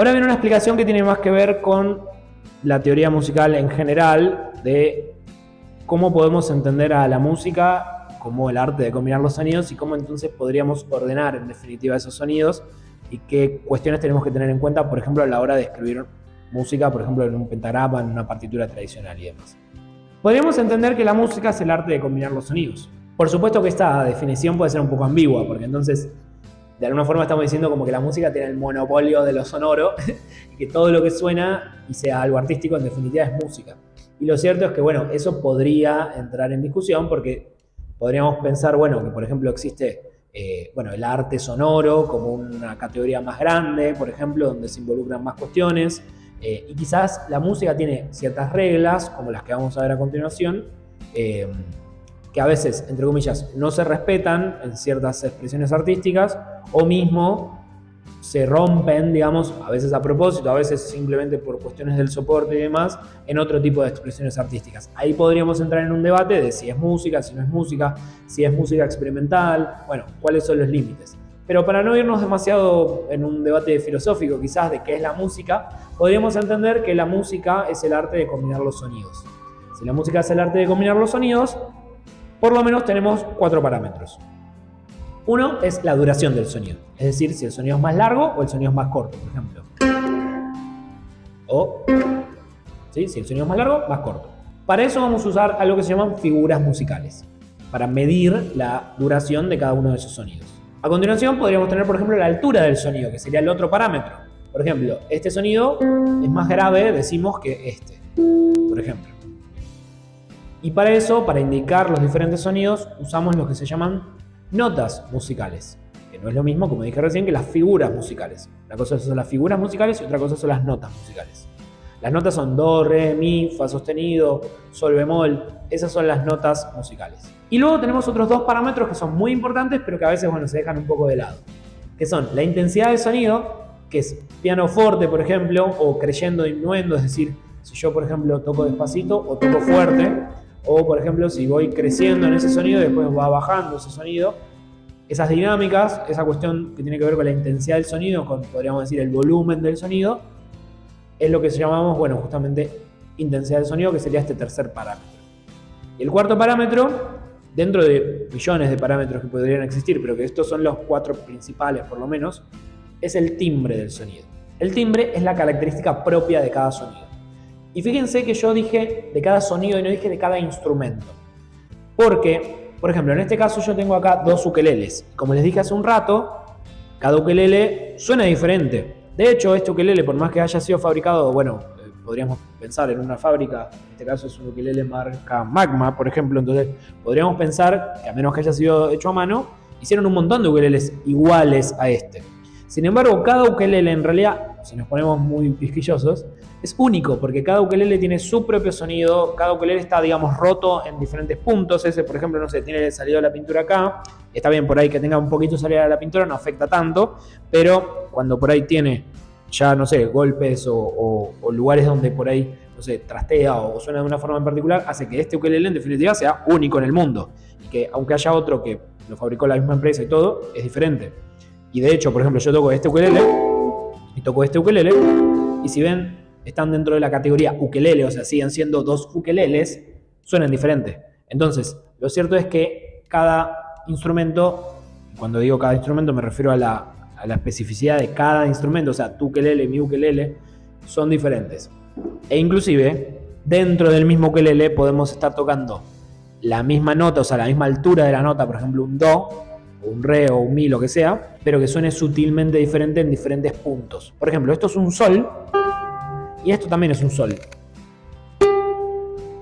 Ahora viene una explicación que tiene más que ver con la teoría musical en general, de cómo podemos entender a la música como el arte de combinar los sonidos y cómo entonces podríamos ordenar en definitiva esos sonidos y qué cuestiones tenemos que tener en cuenta, por ejemplo, a la hora de escribir música, por ejemplo, en un pentagrama, en una partitura tradicional y demás. Podríamos entender que la música es el arte de combinar los sonidos. Por supuesto que esta definición puede ser un poco ambigua, porque entonces de alguna forma estamos diciendo como que la música tiene el monopolio de lo sonoro y que todo lo que suena y sea algo artístico en definitiva es música. Y lo cierto es que, bueno, eso podría entrar en discusión porque podríamos pensar, bueno, que por ejemplo existe el arte sonoro como una categoría más grande, por ejemplo, donde se involucran más cuestiones, y quizás la música tiene ciertas reglas, como las que vamos a ver a continuación, que a veces, entre comillas, no se respetan en ciertas expresiones artísticas, o mismo se rompen, digamos, a veces a propósito, a veces simplemente por cuestiones del soporte y demás, en otro tipo de expresiones artísticas. Ahí podríamos entrar en un debate de si es música, si no es música, si es música experimental, bueno, cuáles son los límites. Pero para no irnos demasiado en un debate filosófico quizás de qué es la música, podríamos entender que la música es el arte de combinar los sonidos. Si la música es el arte de combinar los sonidos, por lo menos tenemos 4 parámetros. Uno es la duración del sonido, es decir, si el sonido es más largo o el sonido es más corto, por ejemplo. O, ¿sí? Si el sonido es más largo, más corto. Para eso vamos a usar algo que se llaman figuras musicales, para medir la duración de cada uno de esos sonidos. A continuación podríamos tener, por ejemplo, la altura del sonido, que sería el otro parámetro. Por ejemplo, este sonido es más grave, decimos, que este, por ejemplo. Y para eso, para indicar los diferentes sonidos, usamos lo que se llaman notas musicales, que no es lo mismo, como dije recién, que las figuras musicales. Una cosa son las figuras musicales y otra cosa son las notas musicales. Las notas son do, re, mi, fa sostenido, sol bemol. Esas son las notas musicales. Y luego tenemos otros 2 parámetros que son muy importantes, pero que a veces, se dejan un poco de lado. Que son la intensidad del sonido, que es pianoforte, por ejemplo, o crescendo, diminuendo, es decir, si yo, por ejemplo, toco despacito o toco fuerte, o, por ejemplo, si voy creciendo en ese sonido y después va bajando ese sonido. Esas dinámicas, esa cuestión que tiene que ver con la intensidad del sonido, con, podríamos decir, el volumen del sonido, es lo que llamamos, justamente intensidad del sonido, que sería este tercer parámetro. Y el cuarto parámetro, dentro de millones de parámetros que podrían existir, pero que estos son los 4 principales por lo menos, es el timbre del sonido. El timbre es la característica propia de cada sonido. Y fíjense que yo dije de cada sonido y no dije de cada instrumento. Porque, por ejemplo, en este caso yo tengo acá 2 ukeleles. Como les dije hace un rato, cada ukelele suena diferente. De hecho, este ukelele, por más que haya sido fabricado, podríamos pensar en una fábrica, en este caso es un ukelele marca Magma, por ejemplo, entonces podríamos pensar que a menos que haya sido hecho a mano, hicieron un montón de ukeleles iguales a este. Sin embargo, cada ukelele en realidad, si nos ponemos muy quisquillosos, es único, porque cada ukelele tiene su propio sonido, cada ukelele está, roto en diferentes puntos. Ese, por ejemplo, tiene salido la pintura acá, está bien por ahí que tenga un poquito salida de la pintura, no afecta tanto, pero cuando por ahí tiene ya, golpes o lugares donde por ahí, trastea o suena de una forma en particular, hace que este ukelele en definitiva sea único en el mundo, y que aunque haya otro que lo fabricó la misma empresa y todo, es diferente. Y de hecho, por ejemplo, yo toco este ukelele y toco este ukelele, y si ven, están dentro de la categoría ukelele, o sea, siguen siendo 2 ukeleles, suenan diferente. Entonces, lo cierto es que cada instrumento, cuando digo cada instrumento me refiero a la especificidad de cada instrumento, o sea, tu ukelele, mi ukelele, son diferentes. E inclusive, dentro del mismo ukelele podemos estar tocando la misma nota, o sea, la misma altura de la nota, por ejemplo, un do, o un re o un mi, lo que sea, pero que suene sutilmente diferente en diferentes puntos. Por ejemplo, esto es un sol, y esto también es un sol.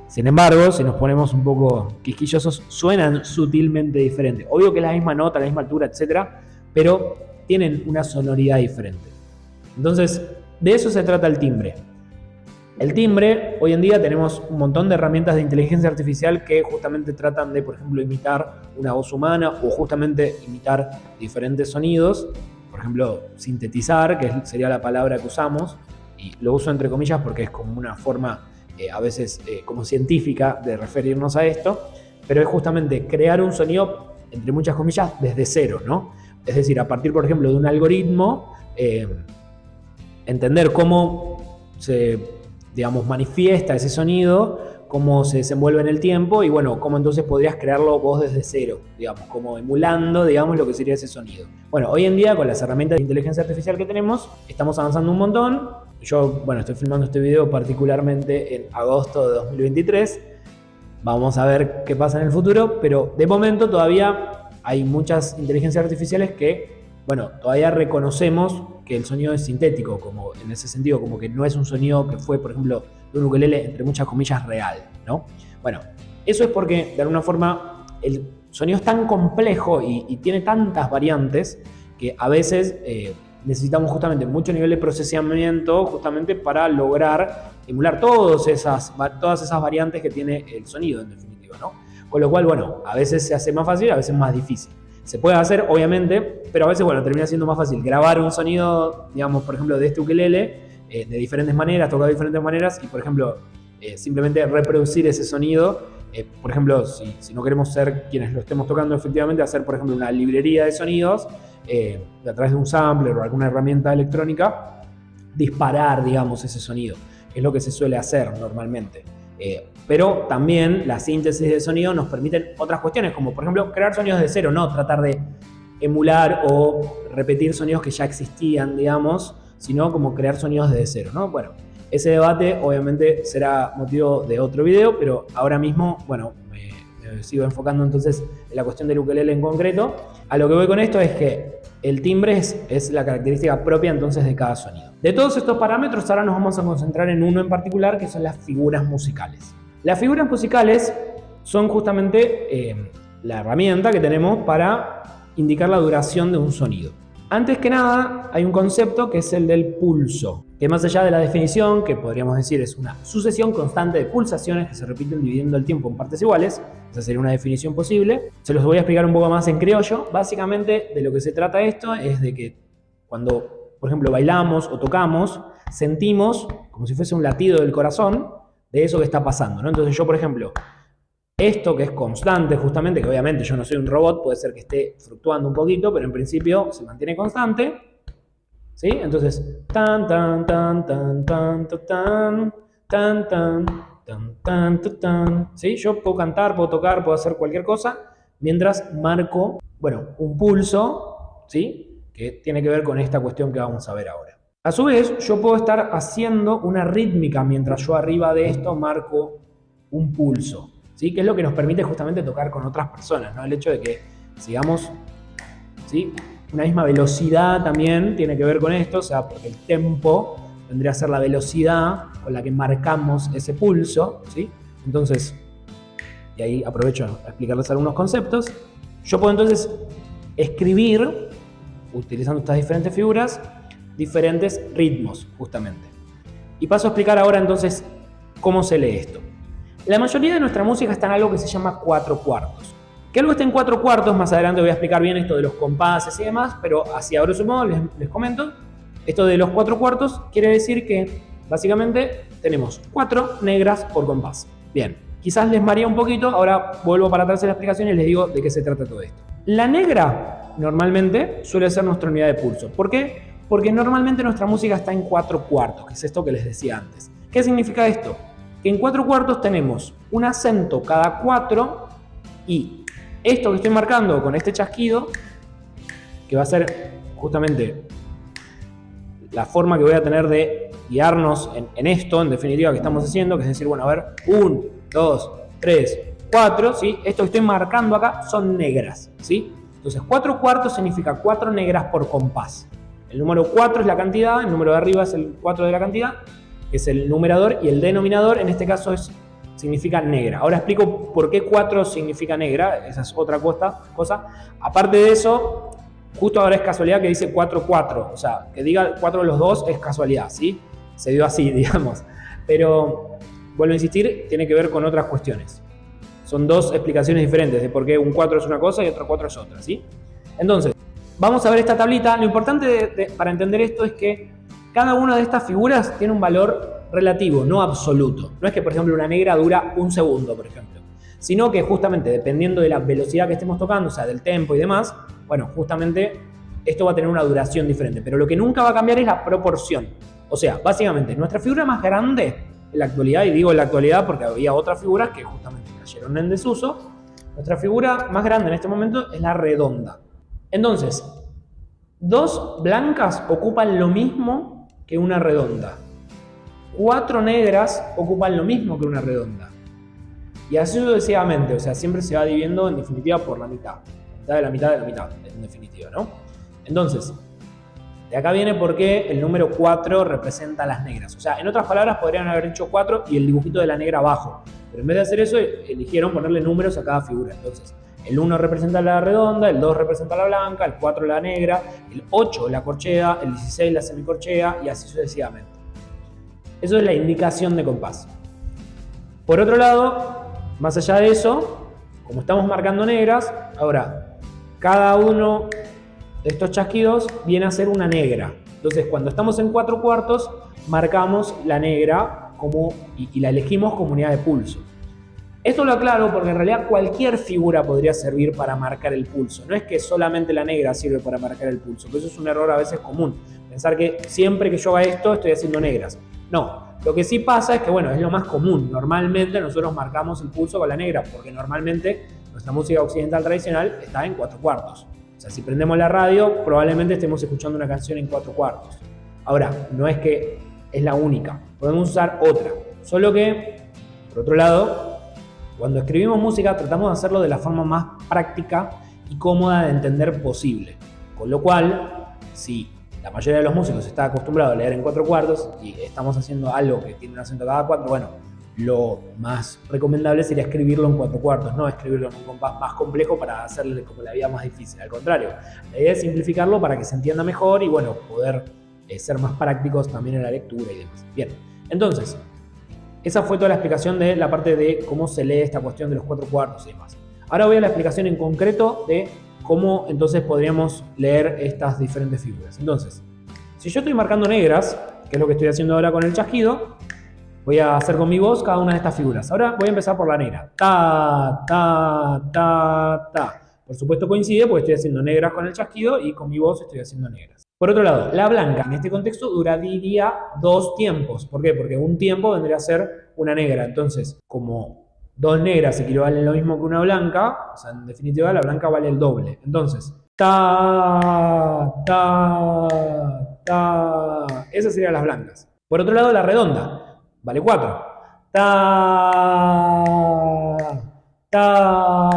Sin embargo, si nos ponemos un poco quisquillosos, suenan sutilmente diferentes. Obvio que es la misma nota, la misma altura, etc., pero tienen una sonoridad diferente. Entonces, de eso se trata el timbre. El timbre, hoy en día tenemos un montón de herramientas de inteligencia artificial que justamente tratan de, por ejemplo, imitar una voz humana o justamente imitar diferentes sonidos. Por ejemplo, sintetizar, que sería la palabra que usamos, y lo uso entre comillas porque es como una forma a veces como científica de referirnos a esto, pero es justamente crear un sonido, entre muchas comillas, desde cero, ¿no? Es decir, a partir, por ejemplo, de un algoritmo, en entender cómo se, digamos, manifiesta ese sonido, cómo se desenvuelve en el tiempo y bueno, cómo entonces podrías crearlo vos desde cero, digamos, como emulando, digamos, lo que sería ese sonido. Bueno, hoy en día con las herramientas de inteligencia artificial que tenemos, estamos avanzando un montón. Yo, bueno, estoy filmando este video particularmente en agosto de 2023. Vamos a ver qué pasa en el futuro, pero de momento todavía hay muchas inteligencias artificiales que, bueno, todavía reconocemos que el sonido es sintético, como en ese sentido, como que no es un sonido que fue, por ejemplo, de un ukelele, entre muchas comillas, real, ¿no? Bueno, eso es porque, de alguna forma, el sonido es tan complejo y tiene tantas variantes que a veces necesitamos justamente mucho nivel de procesamiento justamente para lograr emular todas esas variantes que tiene el sonido, en definitiva, ¿no? Con lo cual, bueno, a veces se hace más fácil, a veces más difícil. Se puede hacer, obviamente, pero a veces, bueno, termina siendo más fácil grabar un sonido, digamos, por ejemplo, de este ukelele, de diferentes maneras, tocado de diferentes maneras, y, por ejemplo, simplemente reproducir ese sonido. Por ejemplo, si no queremos ser quienes lo estemos tocando efectivamente, hacer, por ejemplo, una librería de sonidos, a través de un sampler o alguna herramienta electrónica, disparar, digamos, ese sonido. Es lo que se suele hacer normalmente. Pero también la síntesis de sonido nos permiten otras cuestiones, como por ejemplo crear sonidos de cero, no tratar de emular o repetir sonidos que ya existían, digamos, sino como crear sonidos desde cero, ¿no? Bueno, ese debate obviamente será motivo de otro video, pero ahora mismo, bueno, me sigo enfocando entonces en la cuestión del ukelele en concreto. A lo que voy con esto es que el timbre es la característica propia entonces de cada sonido. De todos estos parámetros, ahora nos vamos a concentrar en uno en particular, que son las figuras musicales. Las figuras musicales son justamente la herramienta que tenemos para indicar la duración de un sonido. Antes que nada, hay un concepto que es el del pulso, que más allá de la definición, que podríamos decir es una sucesión constante de pulsaciones que se repiten dividiendo el tiempo en partes iguales, esa sería una definición posible. Se los voy a explicar un poco más en criollo. Básicamente, de lo que se trata esto es de que cuando, por ejemplo, bailamos o tocamos, sentimos como si fuese un latido del corazón de eso que está pasando, ¿no? Entonces yo, por ejemplo, esto que es constante justamente, que obviamente yo no soy un robot, puede ser que esté fluctuando un poquito, pero en principio se mantiene constante, ¿sí? Entonces, tan, tan, tan, tan, tan, tan, tan, tan, tan, tan, tan, ¿sí? Yo puedo cantar, puedo tocar, puedo hacer cualquier cosa, mientras marco, bueno, un pulso, ¿sí? Que tiene que ver con esta cuestión que vamos a ver ahora. A su vez, yo puedo estar haciendo una rítmica mientras yo arriba de esto marco un pulso, ¿sí? Que es lo que nos permite justamente tocar con otras personas, ¿no? El hecho de que sigamos, ¿sí? Una misma velocidad también tiene que ver con esto, o sea, porque el tempo vendría a ser la velocidad con la que marcamos ese pulso, ¿sí? Entonces, y ahí aprovecho a explicarles algunos conceptos. Yo puedo entonces escribir, utilizando estas diferentes figuras, diferentes ritmos, justamente. Y paso a explicar ahora entonces cómo se lee esto. La mayoría de nuestra música está en algo que se llama 4/4. Que algo esté en 4/4, más adelante voy a explicar bien esto de los compases y demás, pero así a grosso modo les comento. Esto de los 4/4 quiere decir que básicamente tenemos 4 negras por compás. Bien, quizás les maría un poquito, ahora vuelvo para atrás en la explicación y les digo de qué se trata todo esto. La negra normalmente suele ser nuestra unidad de pulso. ¿Por qué? Porque normalmente nuestra música está en 4/4, que es esto que les decía antes. ¿Qué significa esto? Que en 4/4 tenemos un acento cada 4 y esto que estoy marcando con este chasquido, que va a ser justamente la forma que voy a tener de guiarnos en esto, en definitiva, que estamos haciendo, que es decir, bueno, a ver, 1, 2, 3, 4, ¿sí? Esto que estoy marcando acá son negras, ¿sí? Entonces, 4/4 significa 4 negras por compás. El número 4 es la cantidad, el número de arriba es el 4 de la cantidad, que es el numerador, y el denominador en este caso significa negra. Ahora explico por qué 4 significa negra, esa es otra cosa. Aparte de eso, justo ahora es casualidad que dice 4/4, o sea, que diga 4 de los dos es casualidad, ¿sí? Se dio así, digamos. Pero, vuelvo a insistir, tiene que ver con otras cuestiones. Son dos explicaciones diferentes de por qué un 4 es una cosa y otro 4 es otra, ¿sí? Entonces, vamos a ver esta tablita. Lo importante para entender esto es que cada una de estas figuras tiene un valor relativo, no absoluto. No es que, por ejemplo, una negra dura un segundo, por ejemplo, sino que justamente dependiendo de la velocidad que estemos tocando, o sea, del tempo y demás, bueno, justamente esto va a tener una duración diferente. Pero lo que nunca va a cambiar es la proporción. O sea, básicamente, nuestra figura más grande en la actualidad, y digo en la actualidad porque había otras figuras que justamente cayeron en desuso, nuestra figura más grande en este momento es la redonda. Entonces, dos blancas ocupan lo mismo que una redonda. 4 negras ocupan lo mismo que una redonda. Y así sucesivamente, o sea, siempre se va dividiendo en definitiva por la mitad. La mitad de la mitad de la mitad, en definitiva, ¿no? Entonces, de acá viene porque el número 4 representa a las negras. O sea, en otras palabras podrían haber dicho 4 y el dibujito de la negra abajo. Pero en vez de hacer eso, eligieron ponerle números a cada figura. Entonces, el 1 representa la redonda, el 2 representa la blanca, el 4 la negra, el 8 la corchea, el 16 la semicorchea y así sucesivamente. Eso es la indicación de compás. Por otro lado, más allá de eso, como estamos marcando negras, ahora cada uno de estos chasquidos viene a ser una negra. Entonces, cuando estamos en 4/4, marcamos la negra y la elegimos como unidad de pulso. Esto lo aclaro porque en realidad cualquier figura podría servir para marcar el pulso. No es que solamente la negra sirve para marcar el pulso, que eso es un error a veces común. Pensar que siempre que yo haga esto estoy haciendo negras. No, lo que sí pasa es que, bueno, es lo más común. Normalmente nosotros marcamos el pulso con la negra porque normalmente nuestra música occidental tradicional está en 4/4. O sea, si prendemos la radio, probablemente estemos escuchando una canción en 4/4. Ahora, no es que es la única. Podemos usar otra. Solo que, por otro lado, cuando escribimos música tratamos de hacerlo de la forma más práctica y cómoda de entender posible. Con lo cual, si la mayoría de los músicos está acostumbrado a leer en 4/4 y estamos haciendo algo que tiene un acento cada 4, bueno, lo más recomendable sería escribirlo en 4/4, no escribirlo en un compás más complejo para hacerle como la vida más difícil. Al contrario, la idea es simplificarlo para que se entienda mejor y, bueno, poder ser más prácticos también en la lectura y demás. Bien, entonces, esa fue toda la explicación de la parte de cómo se lee esta cuestión de los 4/4 y demás. Ahora voy a la explicación en concreto de cómo entonces podríamos leer estas diferentes figuras. Entonces, si yo estoy marcando negras, que es lo que estoy haciendo ahora con el chasquido, voy a hacer con mi voz cada una de estas figuras. Ahora voy a empezar por la negra. Ta, ta, ta, ta. Por supuesto coincide porque estoy haciendo negras con el chasquido y con mi voz estoy haciendo negras. Por otro lado, la blanca en este contexto duraría 2 tiempos. ¿Por qué? Porque un tiempo vendría a ser una negra. Entonces, como 2 negras equivalen lo mismo que una blanca, o sea, en definitiva la blanca vale el doble. Entonces, ta, ta, ta. Esas serían las blancas. Por otro lado, la redonda vale 4. Ta, ta.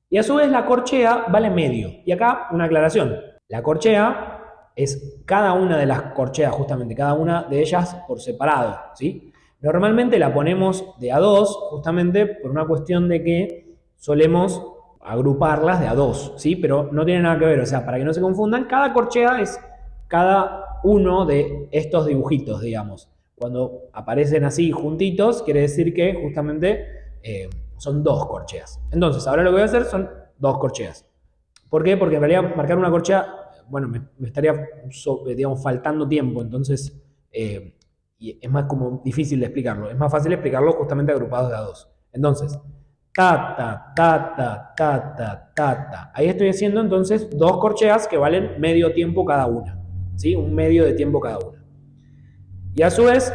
Y a su vez la corchea vale medio. Y acá una aclaración. La corchea es cada una de las corcheas, justamente, cada una de ellas por separado, ¿sí? Normalmente la ponemos de a 2, justamente por una cuestión de que solemos agruparlas de a 2, ¿sí? Pero no tiene nada que ver, o sea, para que no se confundan, cada corchea es cada uno de estos dibujitos, digamos. Cuando aparecen así juntitos, quiere decir que justamente son 2 corcheas. Entonces, ahora lo que voy a hacer son 2 corcheas. ¿Por qué? Porque en realidad marcar una corchea, bueno, me estaría, digamos, faltando tiempo. Entonces, y es más como difícil de explicarlo. Es más fácil explicarlo justamente agrupados de a 2. Entonces, ta, ta, ta, ta, ta, ta, ta, ta. Ahí estoy haciendo entonces 2 corcheas que valen medio tiempo cada una. ¿Sí? Un medio de tiempo cada una. Y a su vez,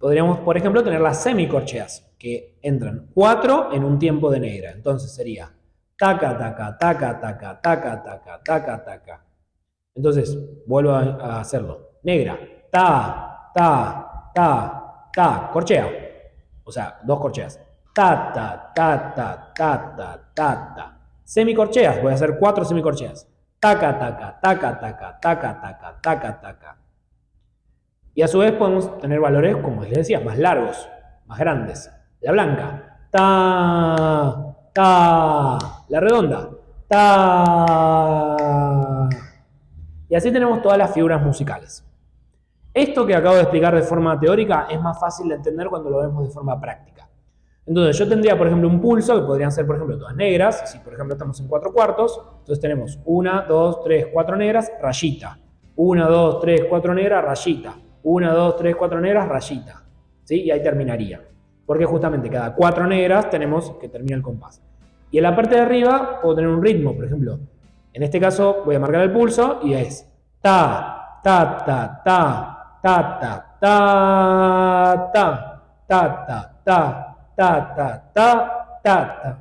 podríamos, por ejemplo, tener las semicorcheas, que entran 4 en un tiempo de negra. Entonces sería taca, taca, taca, taca, taca, taca, taca, taca. Entonces, vuelvo a hacerlo. Negra, ta, ta, ta, ta, corchea. O sea, 2 corcheas. Ta, ta, ta, ta, ta, ta, ta, ta. Semicorcheas, voy a hacer 4 semicorcheas. Taca, taca, taca, taca, taca, taca, taca, taca. Y a su vez podemos tener valores, como les decía, más largos, más grandes. La blanca, ta, ta. La redonda, ta. Y así tenemos todas las figuras musicales. Esto que acabo de explicar de forma teórica es más fácil de entender cuando lo vemos de forma práctica. Entonces yo tendría, por ejemplo, un pulso, que podrían ser, por ejemplo, todas negras. Si, por ejemplo, estamos en 4/4, entonces tenemos 1, 2, 3, 4 negras, rayita. 1, 2, 3, 4 negras, rayita. 1, 2, 3, 4 negras, rayita. ¿Sí? Y ahí terminaría. Porque justamente cada 4 negras tenemos que terminar el compás. Y en la parte de arriba puedo tener un ritmo, por ejemplo. En este caso voy a marcar el pulso y es ta, ta, ta, ta, ta, ta, ta, ta, ta, ta, ta, ta, ta, ta, ta.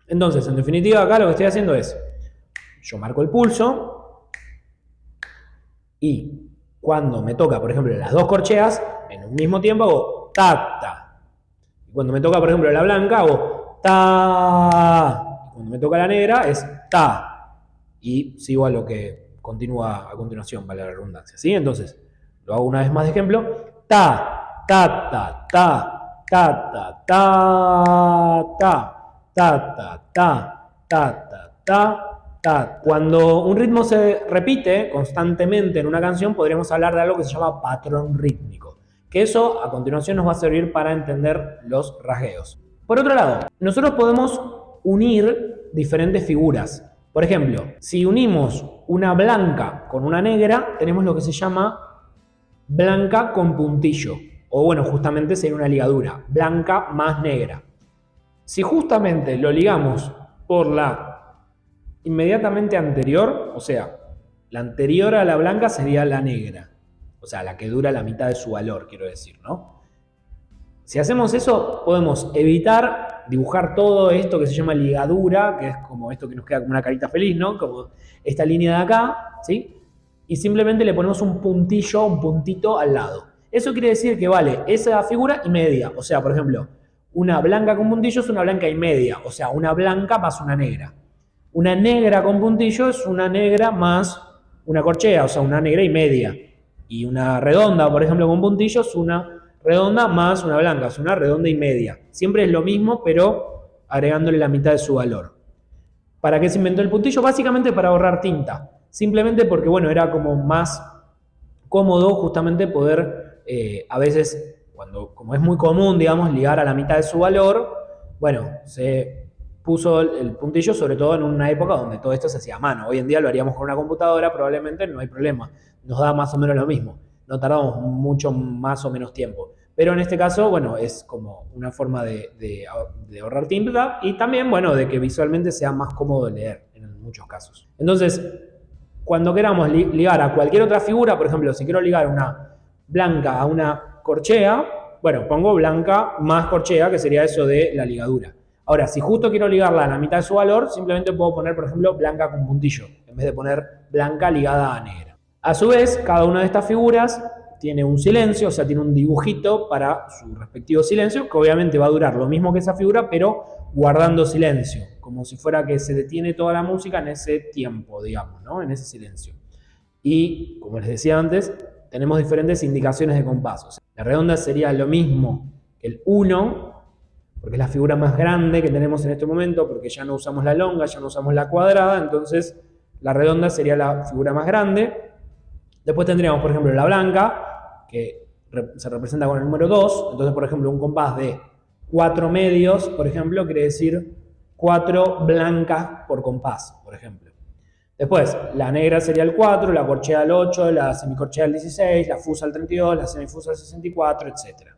Entonces, en definitiva, acá lo que estoy haciendo es, yo marco el pulso y cuando me toca, por ejemplo, las dos corcheas, en un mismo tiempo hago ta, ta. Y cuando me toca, por ejemplo, la blanca, hago ta. Y cuando me toca la negra, es ta. Y sigo a lo que continúa a continuación, vale la redundancia. ¿Sí? Entonces, lo hago una vez más de ejemplo. Ta, ta, ta, ta, ta, ta, ta, ta. Ta, ta, ta, ta, ta, ta, ta. Cuando un ritmo se repite constantemente en una canción, podríamos hablar de algo que se llama patrón rítmico. Que eso a continuación nos va a servir para entender los rasgueos. Por otro lado, nosotros podemos unir diferentes figuras. Por ejemplo, si unimos una blanca con una negra, tenemos lo que se llama blanca con puntillo. O bueno, justamente sería una ligadura. Blanca más negra. Si justamente lo ligamos por la inmediatamente anterior, o sea, la anterior a la blanca sería la negra, o sea, la que dura la mitad de su valor, quiero decir, ¿no? Si hacemos eso, podemos evitar dibujar todo esto que se llama ligadura, que es como esto que nos queda como una carita feliz, ¿no? Como esta línea de acá, ¿sí? Y simplemente le ponemos un puntillo, un puntito al lado. Eso quiere decir que vale esa figura y media, o sea, por ejemplo, una blanca con puntillo es una blanca y media, o sea, una blanca más una negra. Una negra con puntillo es una negra más una corchea, o sea, una negra y media. Y una redonda, por ejemplo, con puntillo es una redonda más una blanca, es una redonda y media. Siempre es lo mismo, pero agregándole la mitad de su valor. ¿Para qué se inventó el puntillo? Básicamente para ahorrar tinta. Simplemente porque, bueno, era como más cómodo justamente poder a veces... como es muy común, digamos, ligar a la mitad de su valor, bueno, se puso el puntillo sobre todo en una época donde todo esto se hacía a mano. Hoy en día lo haríamos con una computadora, probablemente no hay problema. Nos da más o menos lo mismo. No tardamos mucho más o menos tiempo. Pero en este caso, bueno, es como una forma de ahorrar tinta y también, bueno, de que visualmente sea más cómodo de leer en muchos casos. Entonces, cuando queramos ligar a cualquier otra figura, por ejemplo, si quiero ligar una blanca a una corchea, bueno, pongo blanca más corchea, que sería eso de la ligadura. Ahora, si justo quiero ligarla a la mitad de su valor, simplemente puedo poner, por ejemplo, blanca con puntillo, en vez de poner blanca ligada a negra. A su vez, cada una de estas figuras tiene un silencio, o sea, tiene un dibujito para su respectivo silencio, que obviamente va a durar lo mismo que esa figura, pero guardando silencio, como si fuera que se detiene toda la música en ese tiempo, digamos, ¿no? En ese silencio. Y, como les decía antes, tenemos diferentes indicaciones de compás. O sea, la redonda sería lo mismo que el 1, porque es la figura más grande que tenemos en este momento, porque ya no usamos la longa, ya no usamos la cuadrada, entonces la redonda sería la figura más grande. Después tendríamos, por ejemplo, la blanca, que se representa con el número 2, entonces, por ejemplo, un compás de 4 medios, por ejemplo, quiere decir 4 blancas por compás, por ejemplo. Después, la negra sería el 4, la corchea el 8, la semicorchea el 16, la fusa el 32, la semifusa el 64, etc.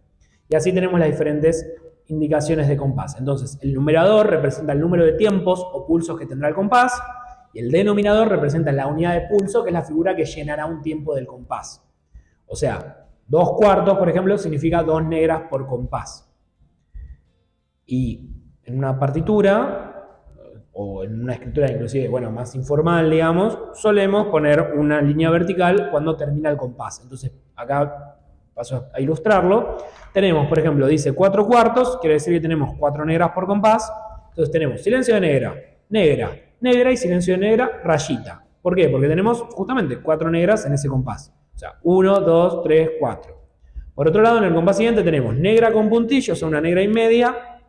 Y así tenemos las diferentes indicaciones de compás. Entonces, el numerador representa el número de tiempos o pulsos que tendrá el compás, y el denominador representa la unidad de pulso, que es la figura que llenará un tiempo del compás. O sea, 2 cuartos, por ejemplo, significa 2 negras por compás. Y en una partitura, o en una escritura inclusive, bueno, más informal, digamos, solemos poner una línea vertical cuando termina el compás. Entonces, acá paso a ilustrarlo. Tenemos, por ejemplo, dice 4 cuartos, quiere decir que tenemos 4 negras por compás. Entonces tenemos silencio de negra, negra, negra y silencio de negra, rayita. ¿Por qué? Porque tenemos justamente 4 negras en ese compás. O sea, 1, 2, 3, 4. Por otro lado, en el compás siguiente tenemos negra con puntillo, o sea, una negra y media,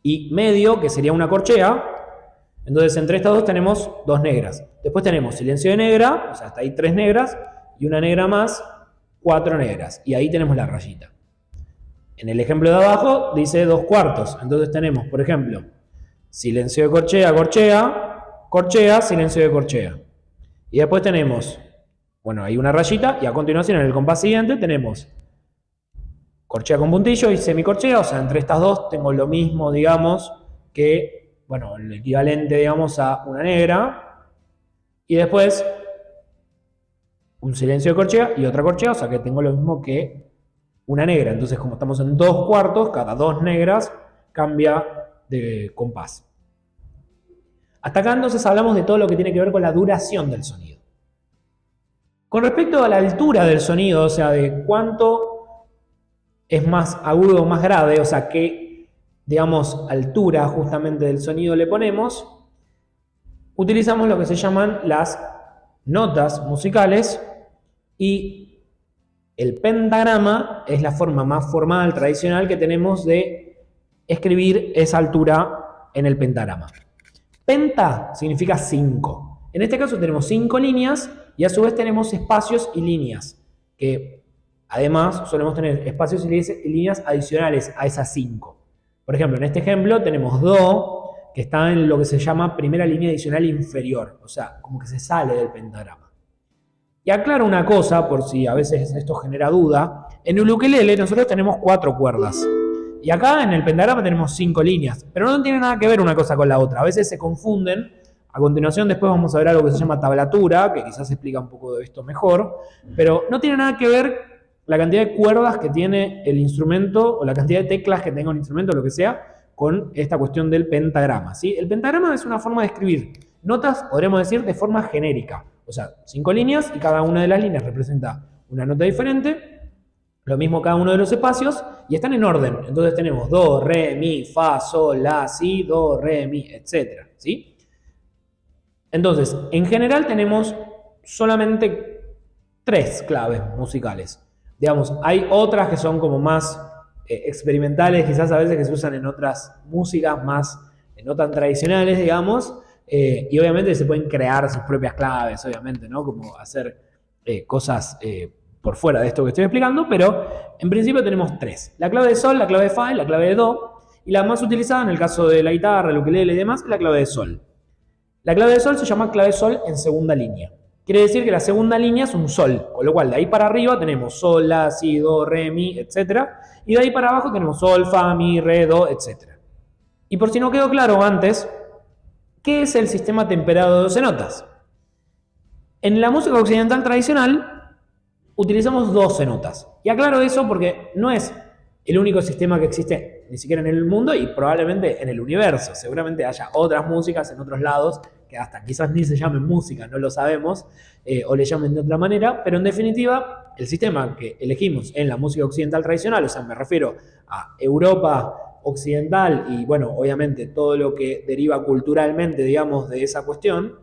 y medio, que sería una corchea. Entonces, entre estas dos tenemos 2 negras. Después tenemos silencio de negra, o sea, hasta ahí 3 negras, y una negra más, 4 negras. Y ahí tenemos la rayita. En el ejemplo de abajo dice 2 cuartos. Entonces tenemos, por ejemplo, silencio de corchea, corchea, corchea, silencio de corchea. Y después tenemos, bueno, hay una rayita, y a continuación, en el compás siguiente, tenemos corchea con puntillo y semicorchea. O sea, entre estas dos tengo lo mismo, digamos, que... bueno, el equivalente, digamos, a una negra. Y después un silencio de corchea y otra corchea, o sea que tengo lo mismo que una negra. Entonces, como estamos en 2/4, cada 2 negras cambia de compás. Hasta acá entonces hablamos de todo lo que tiene que ver con la duración del sonido. Con respecto a la altura del sonido, o sea, de cuánto es más agudo o más grave, o sea, qué, digamos, altura justamente del sonido le ponemos, utilizamos lo que se llaman las notas musicales y el pentagrama es la forma más formal, tradicional que tenemos de escribir esa altura en el pentagrama. Penta significa 5. En este caso tenemos 5 líneas y a su vez tenemos espacios y líneas, que además solemos tener espacios y líneas adicionales a esas 5. Por ejemplo, en este ejemplo tenemos Do, que está en lo que se llama primera línea adicional inferior, o sea, como que se sale del pentagrama. Y aclaro una cosa, por si a veces esto genera duda, en el ukelele nosotros tenemos 4 cuerdas. Y acá en el pentagrama tenemos 5 líneas, pero no tiene nada que ver una cosa con la otra. A veces se confunden. A continuación después vamos a ver algo que se llama tablatura, que quizás explica un poco de esto mejor, pero no tiene nada que ver la cantidad de cuerdas que tiene el instrumento o la cantidad de teclas que tenga un instrumento o lo que sea con esta cuestión del pentagrama, ¿sí? El pentagrama es una forma de escribir notas, podríamos decir, de forma genérica. O sea, 5 líneas y cada una de las líneas representa una nota diferente. Lo mismo cada uno de los espacios y están en orden. Entonces tenemos do, re, mi, fa, sol, la, si, do, re, mi, etc. ¿Sí? Entonces, en general tenemos solamente 3 claves musicales. Digamos, hay otras que son como más experimentales, quizás a veces que se usan en otras músicas más no tan tradicionales, digamos, y obviamente se pueden crear sus propias claves, obviamente, ¿no? Como hacer cosas por fuera de esto que estoy explicando, pero en principio tenemos 3. La clave de sol, la clave de fa y la clave de do, y la más utilizada en el caso de la guitarra, el ukelele y demás, es la clave de sol. La clave de sol se llama clave de sol en segunda línea. Quiere decir que la segunda línea es un sol, con lo cual de ahí para arriba tenemos sol, la, si, do, re, mi, etc. Y de ahí para abajo tenemos sol, fa, mi, re, do, etc. Y por si no quedó claro antes, ¿qué es el sistema temperado de 12 notas? En la música occidental tradicional utilizamos 12 notas. Y aclaro eso porque no es el único sistema que existe ni siquiera en el mundo y probablemente en el universo. Seguramente haya otras músicas en otros lados que hasta quizás ni se llamen música, no lo sabemos, o le llamen de otra manera, pero en definitiva el sistema que elegimos en la música occidental tradicional, o sea, me refiero a Europa occidental y bueno, obviamente todo lo que deriva culturalmente, digamos, de esa cuestión,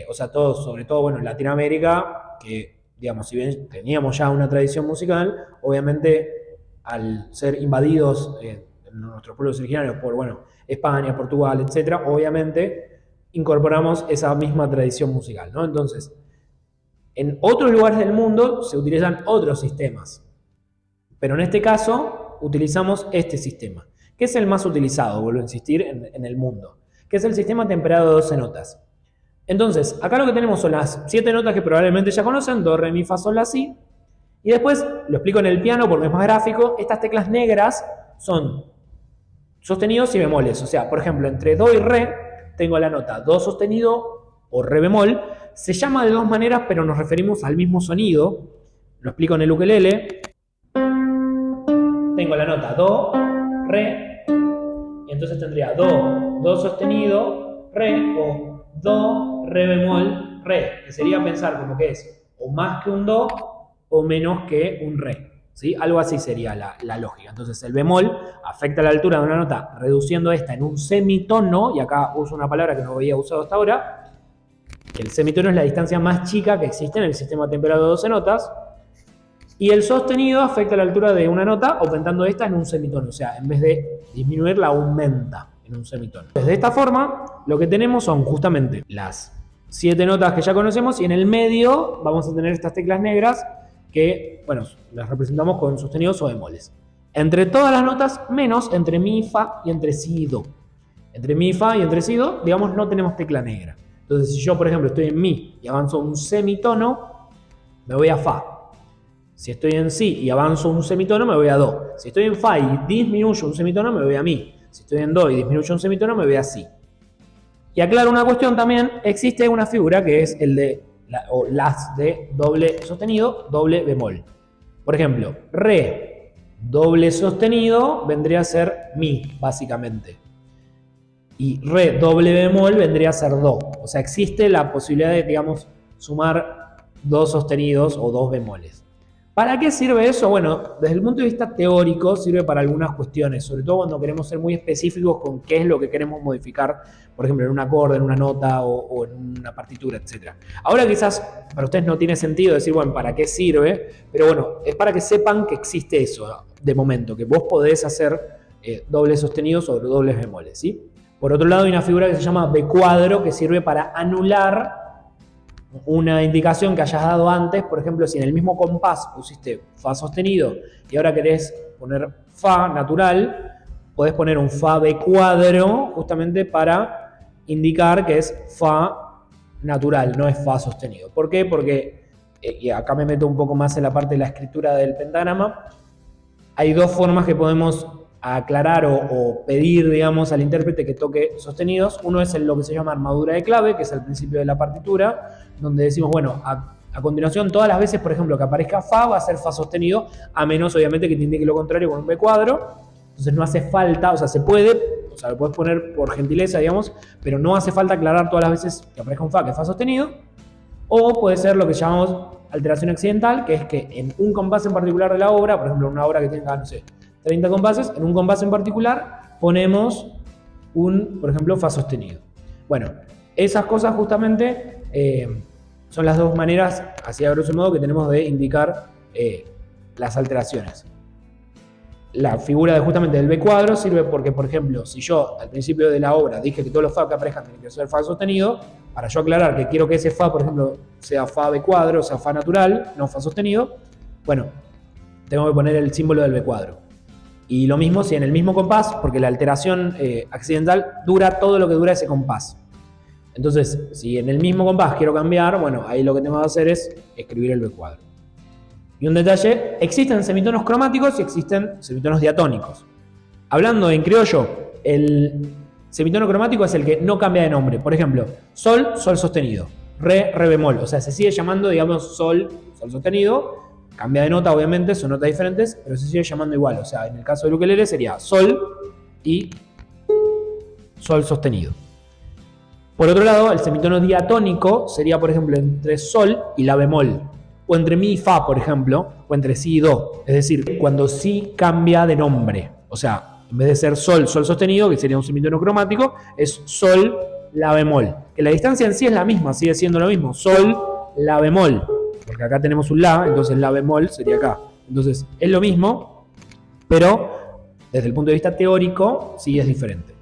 o sea, todo, sobre todo, bueno, en Latinoamérica, que, digamos, si bien teníamos ya una tradición musical, obviamente al ser invadidos en nuestros pueblos originarios por, bueno, España, Portugal, etcétera, obviamente incorporamos esa misma tradición musical, ¿no? Entonces, en otros lugares del mundo se utilizan otros sistemas, pero en este caso utilizamos este sistema, que es el más utilizado, vuelvo a insistir, en el mundo, que es el sistema temperado de 12 notas. Entonces, acá lo que tenemos son las 7 notas que probablemente ya conocen, do, re, mi, fa, sol, la, si, y después, lo explico en el piano porque es más gráfico, estas teclas negras son sostenidos y bemoles, o sea, por ejemplo, entre do y re, tengo la nota do sostenido o re bemol, se llama de 2 maneras, pero nos referimos al mismo sonido. Lo explico en el ukelele. Tengo la nota do, re, y entonces tendría do sostenido, re, o do, re bemol, re, que sería pensar como que es o más que un do o menos que un re. ¿Sí? Algo así sería la lógica. Entonces el bemol afecta la altura de una nota reduciendo esta en un semitono, y acá uso una palabra que no había usado hasta ahora, que el semitono es la distancia más chica que existe en el sistema temperado de 12 notas, y el sostenido afecta la altura de una nota aumentando esta en un semitono, o sea, en vez de disminuirla aumenta en un semitono. De esta forma, lo que tenemos son justamente las 7 notas que ya conocemos y en el medio vamos a tener estas teclas negras que, bueno, las representamos con sostenidos o bemoles. Entre todas las notas, menos entre mi, fa y entre si y do. Entre mi, fa y entre si y do, digamos, no tenemos tecla negra. Entonces, si yo, por ejemplo, estoy en mi y avanzo un semitono, me voy a fa. Si estoy en si y avanzo un semitono, me voy a do. Si estoy en fa y disminuyo un semitono, me voy a mi. Si estoy en do y disminuyo un semitono, me voy a si. Y aclaro una cuestión también, existe una figura que es el de o las de doble sostenido, doble bemol. Por ejemplo, re, doble sostenido, vendría a ser mi, básicamente. Y re, doble bemol, vendría a ser do. O sea, existe la posibilidad de, digamos, sumar dos sostenidos o dos bemoles. ¿Para qué sirve eso? Bueno, desde el punto de vista teórico sirve para algunas cuestiones, sobre todo cuando queremos ser muy específicos con qué es lo que queremos modificar, por ejemplo, en un acorde, en una nota o en una partitura, etc. Ahora quizás para ustedes no tiene sentido decir, bueno, ¿para qué sirve? Pero bueno, es para que sepan que existe eso de momento, que vos podés hacer dobles sostenidos o dobles bemoles, ¿sí? Por otro lado hay una figura que se llama B cuadro, que sirve para anular una indicación que hayas dado antes. Por ejemplo, si en el mismo compás pusiste fa sostenido y ahora querés poner fa natural, podés poner un fa B cuadro justamente para indicar que es fa natural, no es fa sostenido. ¿Por qué? Porque, y acá me meto un poco más en la parte de la escritura del pentagrama, hay dos formas que podemos aclarar o pedir, digamos, al intérprete que toque sostenidos. Uno es lo que se llama armadura de clave, que es el principio de la partitura, donde decimos, bueno, a continuación, todas las veces, por ejemplo, que aparezca fa, va a ser fa sostenido, a menos, obviamente, que te indique lo contrario con un B cuadro. Entonces no hace falta, o sea, se puede, o sea, lo puedes poner por gentileza, digamos, pero no hace falta aclarar todas las veces que aparezca un fa, que es fa sostenido. O puede ser lo que llamamos alteración accidental, que es que en un compás en particular de la obra, por ejemplo, una obra que tenga, no sé, 30 compases, en un compás en particular ponemos por ejemplo, fa sostenido. Bueno, esas cosas justamente son las dos maneras, así a grosso modo, que tenemos de indicar las alteraciones. La figura de justamente del B cuadro sirve porque, por ejemplo, si yo al principio de la obra dije que todos los fa que aparezcan tienen que ser fa sostenido, para yo aclarar que quiero que ese fa, por ejemplo, sea fa B cuadro, o sea fa natural, no fa sostenido, bueno, tengo que poner el símbolo del B cuadro. Y lo mismo si en el mismo compás, porque la alteración accidental dura todo lo que dura ese compás. Entonces, si en el mismo compás quiero cambiar, bueno, ahí lo que tengo que hacer es escribir el B cuadro. Y un detalle, existen semitonos cromáticos y existen semitonos diatónicos. Hablando en criollo, el semitono cromático es el que no cambia de nombre. Por ejemplo, sol, sol sostenido, re, re bemol. O sea, se sigue llamando, digamos, sol, sol sostenido. Cambia de nota, obviamente, son notas diferentes, pero se sigue llamando igual. O sea, en el caso del ukelele sería sol y sol sostenido. Por otro lado, el semitono diatónico sería, por ejemplo, entre sol y la bemol. O entre mi y fa, por ejemplo, o entre si y do. Es decir, cuando si cambia de nombre. O sea, en vez de ser sol, sol sostenido, que sería un semitono cromático, es sol, la bemol. Que la distancia en sí es la misma, sigue siendo lo mismo. Sol, la bemol. Porque acá tenemos un la, entonces la bemol sería acá. Entonces, es lo mismo, pero desde el punto de vista teórico, sí es diferente.